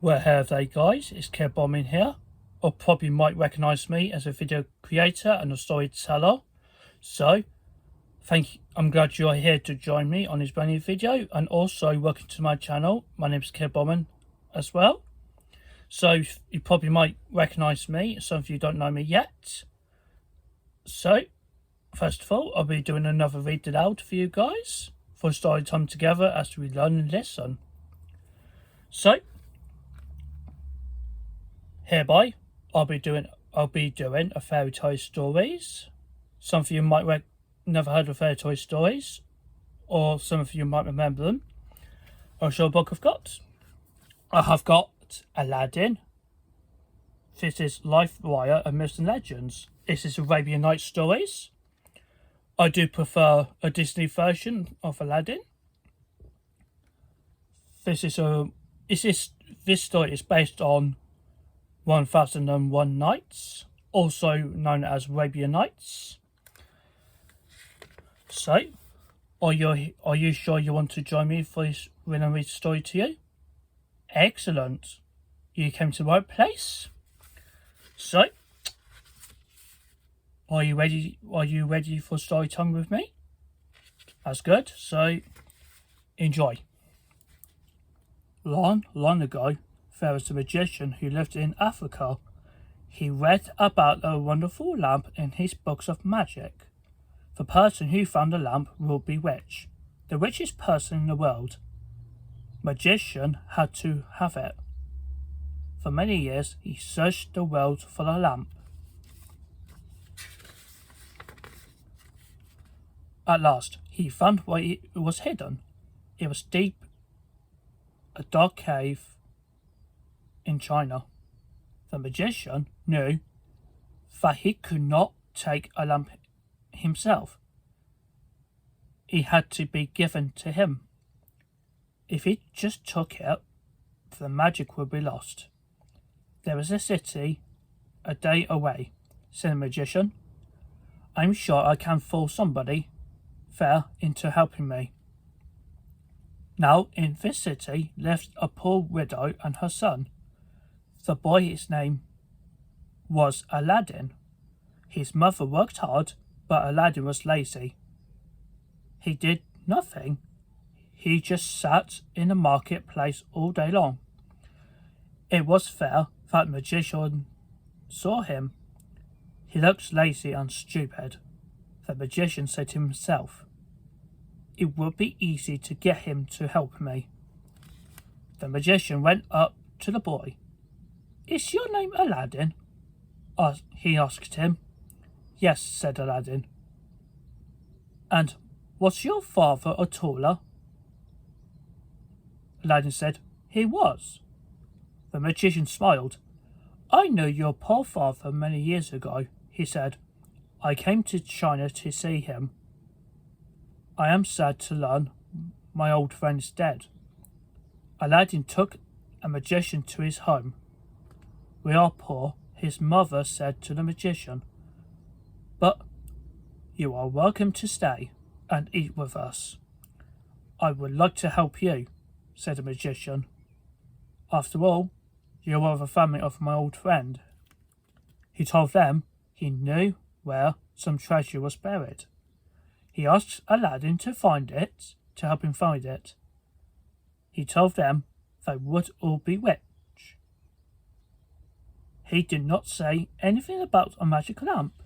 Well, hey there guys, it's Kid Bombing here. Or probably might recognise me as a video creator and a storyteller. So, I'm glad you're here to join me on this brand new video, and also welcome to my channel. My name is Kid Bombing as well. So, you probably might recognise me, some of you don't know me yet. So, first of all, I'll be doing another read aloud for you guys for story time together as we learn and listen. So, hereby, I'll be doing a Fairytale Stories. Some of you might never heard of Fairytale Stories, or some of you might remember them. I'll show what book I've got. I have got Aladdin. This is Life Wire and Myths and Legends. This is Arabian Nights stories. I do prefer a Disney version of Aladdin. This story is based on 1001 Nights, also known as Arabian Nights. So, are you sure you want to join me for this when I read the story to you? Excellent. You came to the right place. So, are you ready for story time with me? That's good. So, enjoy. Long ago, there was a magician who lived in Africa. He read about a wonderful lamp in his books of magic. The person who found the lamp will be rich, the richest person in the world. Magician had to have it. For many years, he searched the world for the lamp. At last, he found where it was hidden. It was deep, a dark cave in China. The magician knew that he could not take a lamp himself. It had to be given to him. If he just took it, the magic would be lost. There is a city a day away, said the magician. I'm sure I can fool somebody there into helping me. Now, in this city lived a poor widow and her son. The boy's name was Aladdin. His mother worked hard, but Aladdin was lazy. He did nothing. He just sat in the marketplace all day long. It was there that the magician saw him. He looked lazy and stupid. The magician said to himself, "It would be easy to get him to help me." The magician went up to the boy. "Is your name Aladdin?" he asked him. "Yes," said Aladdin. "And was your father a taller?" Aladdin said, "He was." The magician smiled. "I knew your poor father many years ago," he said. "I came to China to see him. I am sad to learn my old friend is dead." Aladdin took a magician to his home. "We are poor," his mother said to the magician, "but you are welcome to stay and eat with us." "I would like to help you," said the magician. "After all, you are the family of my old friend." He told them he knew where some treasure was buried. He asked Aladdin to help him find it. He told them they would all be rich. He did not say anything about a magic lamp.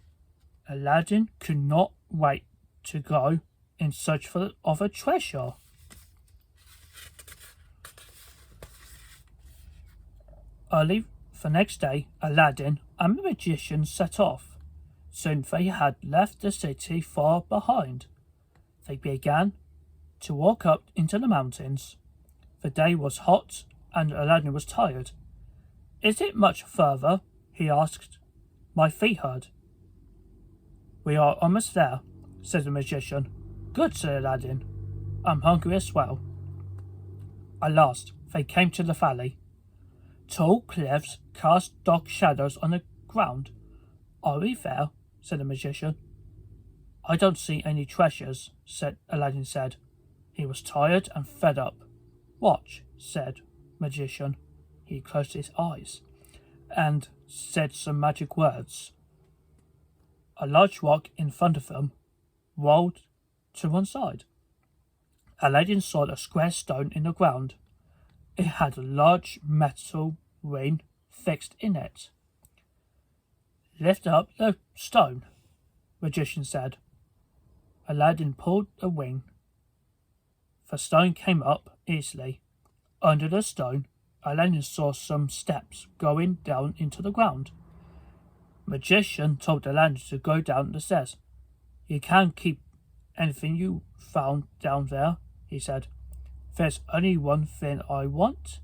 Aladdin could not wait to go in search of a treasure. Early the next day, Aladdin and the magician set off. Soon they had left the city far behind. They began to walk up into the mountains. The day was hot and Aladdin was tired. "Is it much further?" he asked. "My feet hurt." "We are almost there," said the magician. "Good," said Aladdin. "I'm hungry as well." At last, they came to the valley. Tall cliffs cast dark shadows on the ground. "Are we there?" said the magician. "I don't see any treasures," Aladdin said. He was tired and fed up. "Watch," said magician. He closed his eyes and said some magic words. A large rock in front of them rolled to one side. Aladdin saw a square stone in the ground. It had a large metal ring fixed in it. "Lift up the stone," the magician said. Aladdin pulled the ring. The stone came up easily. Under the stone, Aladdin saw some steps going down into the ground. The magician told Aladdin to go down the stairs. "You can't keep anything you found down there," he said. "There's only one thing I want.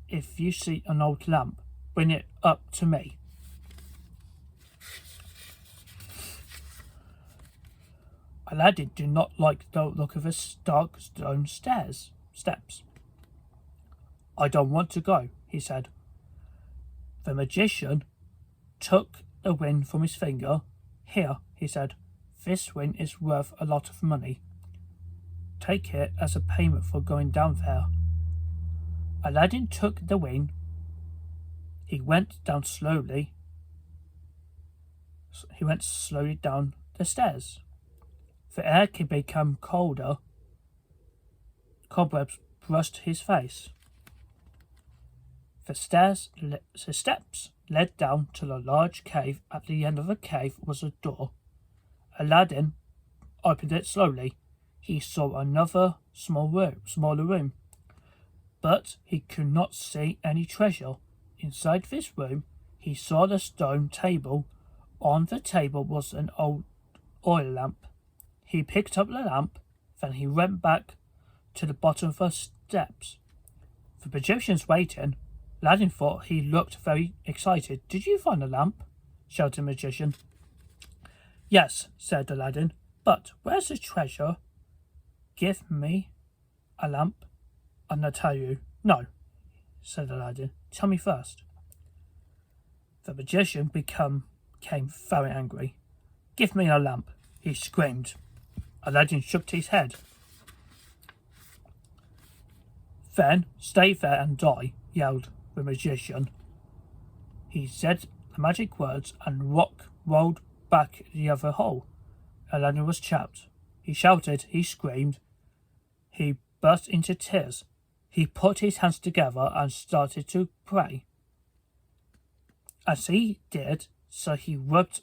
If you see an old lamp, bring it up to me." Aladdin did not like the look of the dark stone steps. "I don't want to go," he said. The magician took the ring from his finger. "Here," he said, "this ring is worth a lot of money. Take it as a payment for going down there." Aladdin took the ring. He went slowly down the stairs. The air became colder. Cobwebs brushed his face. The steps led down to the large cave. At the end of the cave was a door. Aladdin opened it slowly. He saw another smaller room, but he could not see any treasure. Inside this room, he saw the stone table. On the table was an old oil lamp. He picked up the lamp, then he went back to the bottom of the steps. The magician's waiting. Aladdin thought he looked very excited. "Did you find the lamp?" shouted the magician. "Yes," said Aladdin, "but where's the treasure? Give me a lamp and I'll tell you." "No," said Aladdin. "Tell me first." The magician became very angry. "Give me a lamp," he screamed. Aladdin shook his head. "Then stay there and die," yelled the magician. He said the magic words and rock rolled back the other hole. Aladdin was trapped. He shouted, he screamed, he burst into tears. He put his hands together and started to pray. As he did so, he rubbed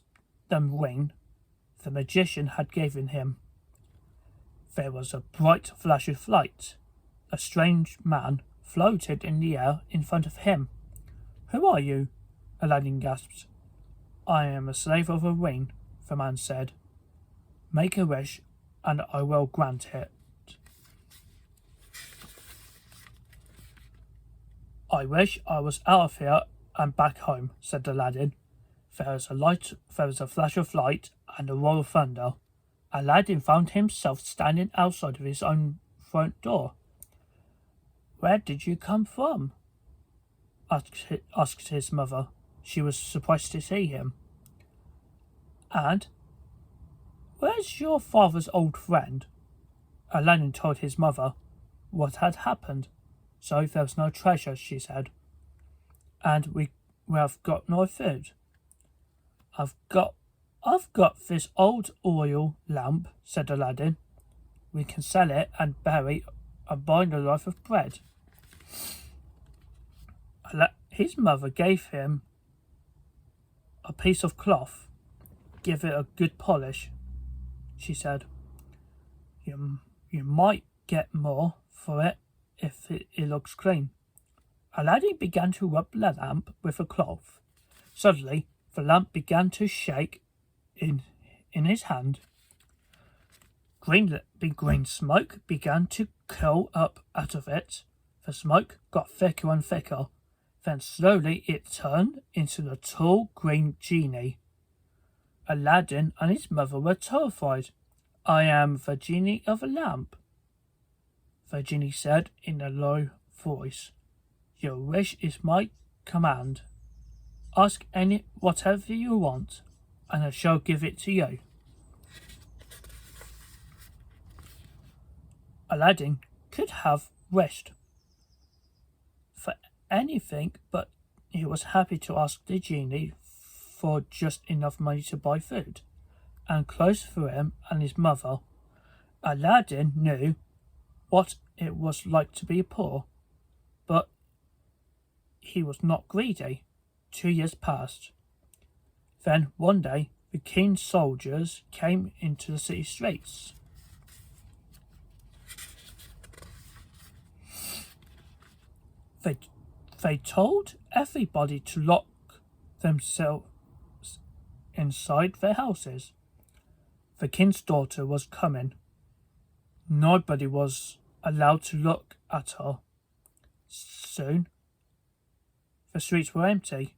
the ring the magician had given him. There was a bright flash of light. A strange man floated in the air in front of him. "Who are you?" Aladdin gasped. "I am a slave of a ring," the man said. "Make a wish and I will grant it." "I wish I was out of here and back home," said Aladdin. There was a flash of light and a roar of thunder. Aladdin found himself standing outside of his own front door. "Where did you come from?" asked his mother. She was surprised to see him. "And where's your father's old friend?" Aladdin told his mother what had happened. "So there was no treasure," she said. "And we have got no food." I've got this old oil lamp," said Aladdin. "We can sell it and buy a loaf of bread." His mother gave him a piece of cloth. "Give it a good polish," she said. You might get more for it if it looks clean." Aladdin began to rub the lamp with a cloth. Suddenly, the lamp began to shake in his hand. Green smoke began to curl up out of it. The smoke got thicker and thicker. Then slowly it turned into the tall green genie. Aladdin and his mother were terrified. "I am the genie of a lamp," the genie said in a low voice. "Your wish is my command. Ask whatever you want, and I shall give it to you." Aladdin could have wished for anything, but he was happy to ask the genie for just enough money to buy food and clothes for him and his mother. Aladdin knew what it was like to be poor, but he was not greedy. 2 years passed. Then one day the king's soldiers came into the city streets. They told everybody to lock themselves inside their houses. The king's daughter was coming. Nobody was allowed to look at her. Soon, the streets were empty.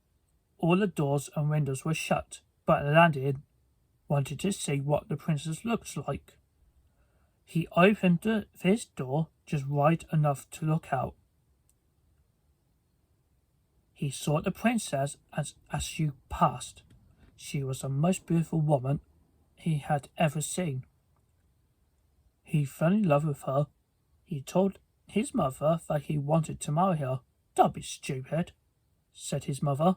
All the doors and windows were shut, but Aladdin wanted to see what the princess looked like. He opened his door just wide enough to look out. He saw the princess as she passed. She was the most beautiful woman he had ever seen. He fell in love with her. He told his mother that he wanted to marry her. "Don't be stupid," said his mother.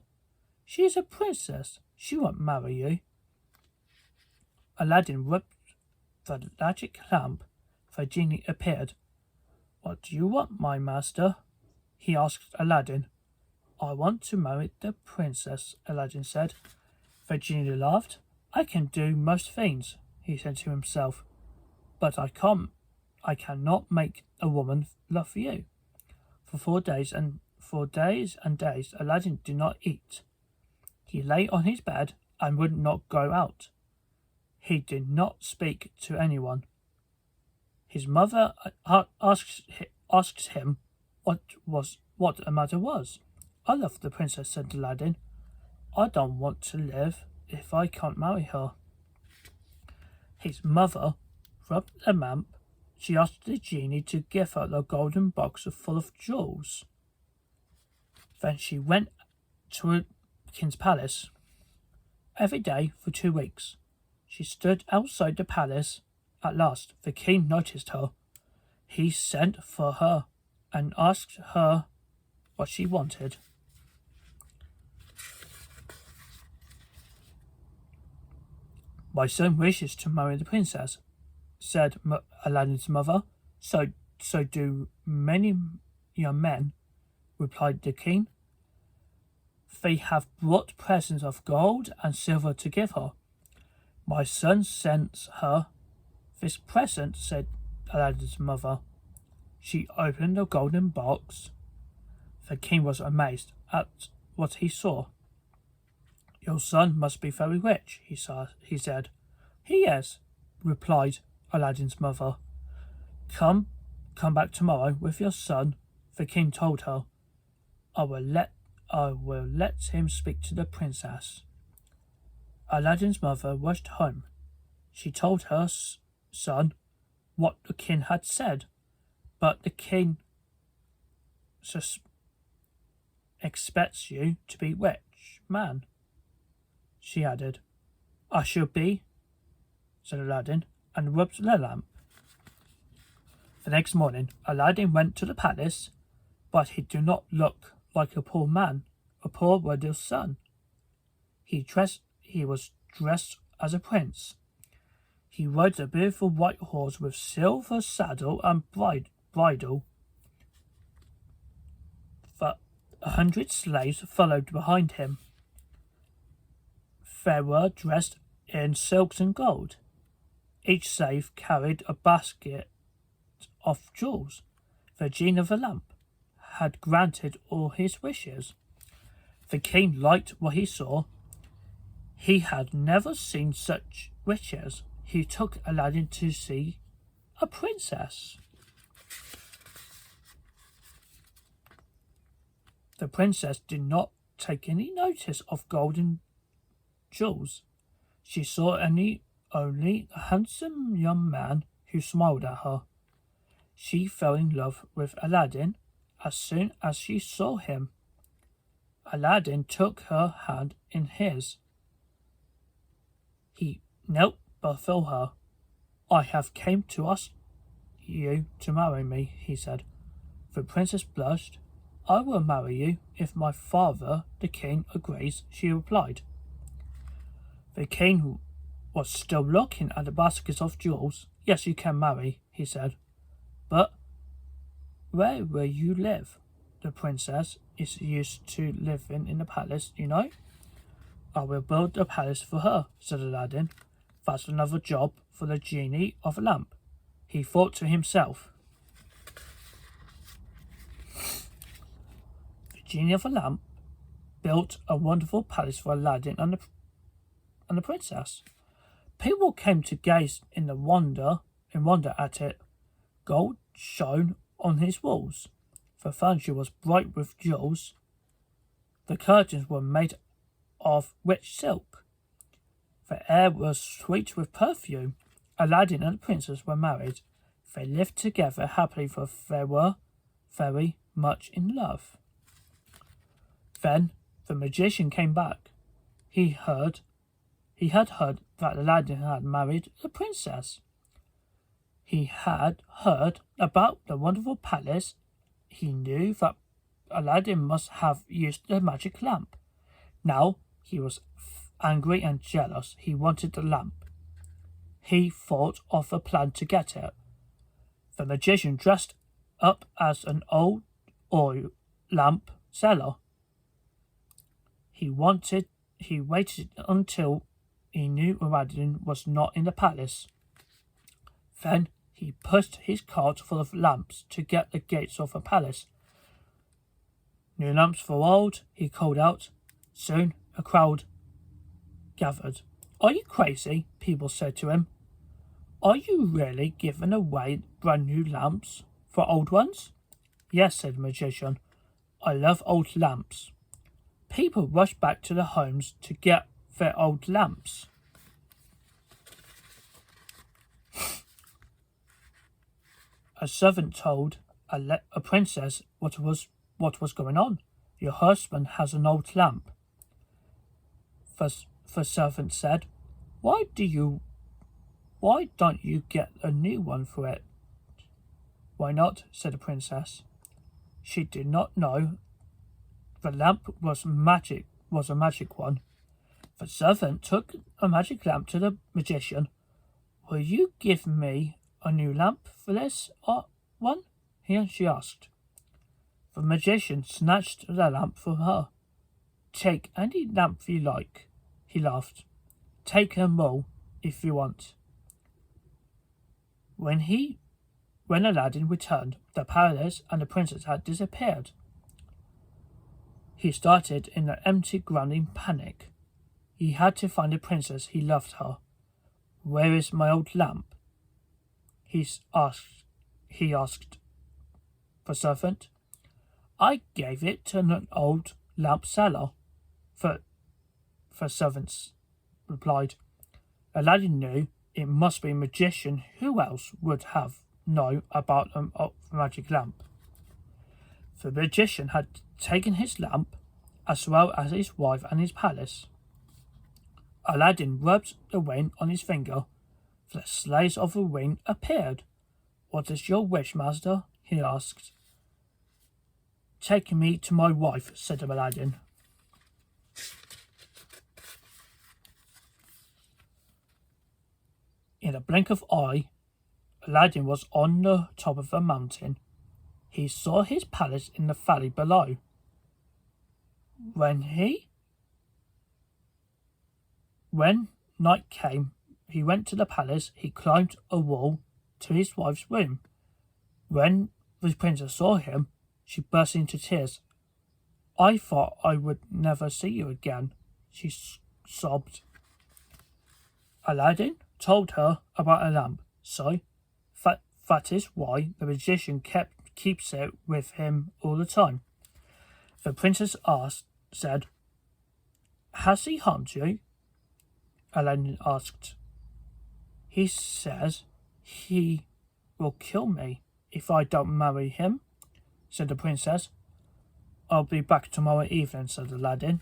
"She is a princess. She won't marry you." Aladdin rubbed the magic lamp. The genie appeared. "What do you want, my master?" he asked Aladdin. "I want to marry the princess," Aladdin said. The genie laughed. "I can do most things," he said to himself, "but I cannot make a woman love you." For days and days, Aladdin did not eat. He lay on his bed and would not go out. He did not speak to anyone. His mother asked him what the matter was. "I love the princess," said Aladdin. "I don't want to live if I can't marry her." His mother rubbed the lamp. She asked the genie to give her the golden box full of jewels. Then she went to a king's palace. Every day for 2 weeks, she stood outside the palace. At last, the king noticed her. He sent for her and asked her what she wanted. "My son wishes to marry the princess," said Aladdin's mother. So do many young men," replied the king. "They have brought presents of gold and silver to give her. My son sends her this present," said Aladdin's mother. She opened the golden box. The king was amazed at what he saw. "Your son must be very rich," he said. "He is," replied Aladdin's mother. Come back tomorrow with your son," the king told her. I will let him speak to the princess." Aladdin's mother rushed home. She told her son what the king had said, but the king expects you to be rich man, she added. "I shall be," said Aladdin, and rubbed the lamp. The next morning, Aladdin went to the palace, but he did not look like a poor man, a poor widow's son. He was dressed as a prince. He rode a beautiful white horse with silver saddle and bridle. 100 slaves followed behind him. They were dressed in silks and gold. Each slave carried a basket of jewels. The genie of the lamp had granted all his wishes. The king liked what he saw. He had never seen such riches. He took Aladdin to see a princess. The princess did not take any notice of golden jewels. She saw only a handsome young man who smiled at her. She fell in love with Aladdin as soon as she saw him. Aladdin took her hand in his. He knelt before her. "I have come to ask you to marry me," he said. The princess blushed. I will marry you if my father, the king, agrees, she replied. The king was still looking at the baskets of jewels. Yes, you can marry, he said. But where will you live? The princess is used to living in the palace, you know. I will build a palace for her, said Aladdin. That's another job for the genie of a lamp, he thought to himself. The genie of a lamp built a wonderful palace for Aladdin and the princess. People came to gaze in wonder at it. Gold shone on his walls. The furniture was bright with jewels. The curtains were made of rich silk. The air was sweet with perfume. Aladdin and the princess were married. They lived together happily, for they were very much in love. Then the magician came back. He had heard that Aladdin had married the princess. He had heard about the wonderful palace. He knew that Aladdin must have used the magic lamp. Now he was angry and jealous. He wanted the lamp. He thought of a plan to get it. The magician dressed up as an old oil lamp seller. He waited until he knew Aladdin was not in the palace. Then he pushed his cart full of lamps to get the gates of the palace. New lamps for old, he called out. Soon a crowd gathered. Are you crazy? People said to him. Are you really giving away brand new lamps for old ones? Yes, said the magician. I love old lamps. People rushed back to their homes to get their old lamps. A servant told a princess what was going on. Your husband has an old lamp. The servant said, Why don't you get a new one for it? Why not? Said the princess. She did not know the lamp was a magic one. The servant took a magic lamp to the magician. Will you give me a new lamp for this one? She asked. The magician snatched the lamp from her. Take any lamp you like, he laughed. Take them all if you want. When Aladdin returned, the palace and the princess had disappeared. He started in an empty ground in panic. He had to find the princess. He loved her. Where is my old lamp? He asked the servant. I gave it to an old lamp seller, the servant replied. Aladdin knew it must be a magician. Who else would have known about a magic lamp? The magician had taken his lamp, as well as his wife and his palace. Aladdin rubbed the ring on his finger. The slaves of the ring appeared. What is your wish, master? He asked. Take me to my wife, said Aladdin. In a blink of an eye, Aladdin was on the top of a mountain. He saw his palace in the valley below. When night came, he went to the palace. He climbed a wall to his wife's room. When the princess saw him, she burst into tears. I thought I would never see you again, she sobbed. Aladdin told her about a lamp, so that is why the magician keeps it with him all the time. The princess said, Has he harmed you? Aladdin asked. He says he will kill me if I don't marry him, said the princess. I'll be back tomorrow evening, said Aladdin.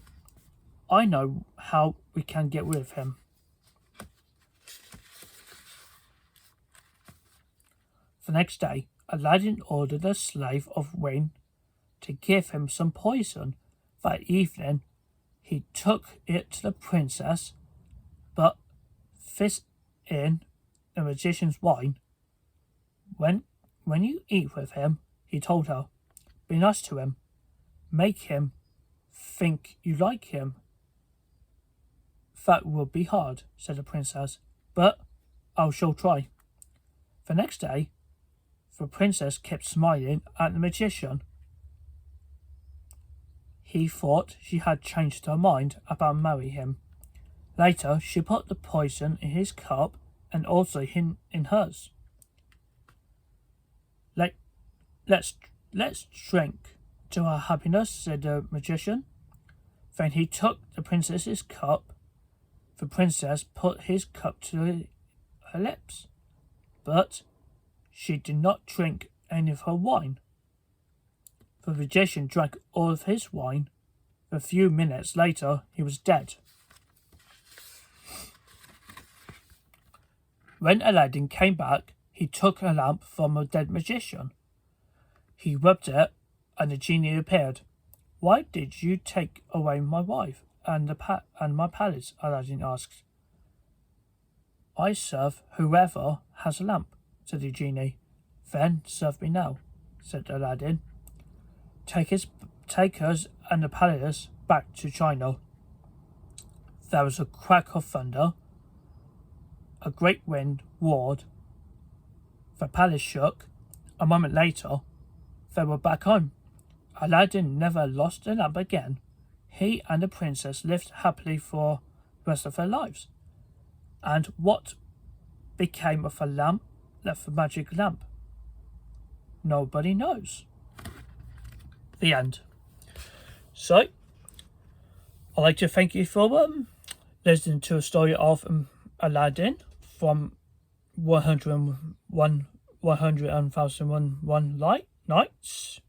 I know how we can get rid of him. The next day, Aladdin ordered a slave of ring to give him some poison. That evening, he took it to the princess, but fizz in the magician's wine. When you eat with him, he told her, be nice to him. Make him think you like him. That will be hard, said the princess, but I shall try. The next day, the princess kept smiling at the magician. He thought she had changed her mind about marrying him. Later, she put the poison in his cup and also in hers. Let's drink to her happiness, said the magician. Then he took the princess's cup. The princess put his cup to her lips, but she did not drink any of her wine. The magician drank all of his wine. A few minutes later, he was dead. When Aladdin came back, he took a lamp from a dead magician. He rubbed it, and the genie appeared. Why did you take away my wife and my palace? Aladdin asked. I serve whoever has a lamp, said the genie. Then serve me now, said Aladdin. Take us and the palace back to China. There was a crack of thunder. A great wind roared. The palace shook. A moment later, they were back home. Aladdin never lost a lamp again. He and the princess lived happily for the rest of their lives. And what became of the lamp, the magic lamp? Nobody knows. The end. So, I'd like to thank you for listening to a story of Aladdin from 101,001 nights.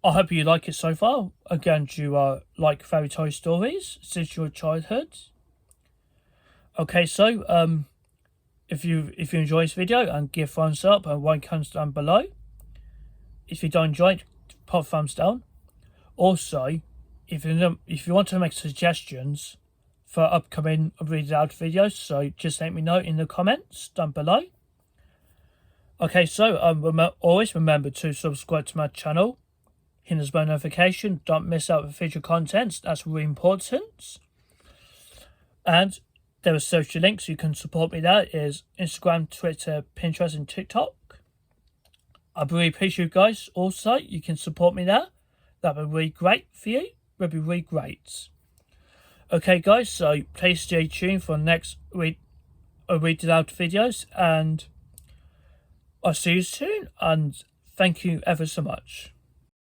I hope you like it so far. Again, do you like fairy tale stories since your childhood? Okay, so if you enjoy this video, and give thumbs up and one comes down below. If you don't enjoy it, pop thumbs down. Also, if you want to make suggestions for upcoming read out videos, so just let me know in the comments down below. Okay, so always remember to subscribe to my channel, hit the bell notification, don't miss out with future contents, that's really important. And there are social links you can support me. There is Instagram, Twitter, Pinterest and TikTok. I really appreciate you guys. Also, you can support me there. That would be really great for you. Would be really great. Okay, guys. So please stay tuned for next read aloud videos, and I'll see you soon. And thank you ever so much.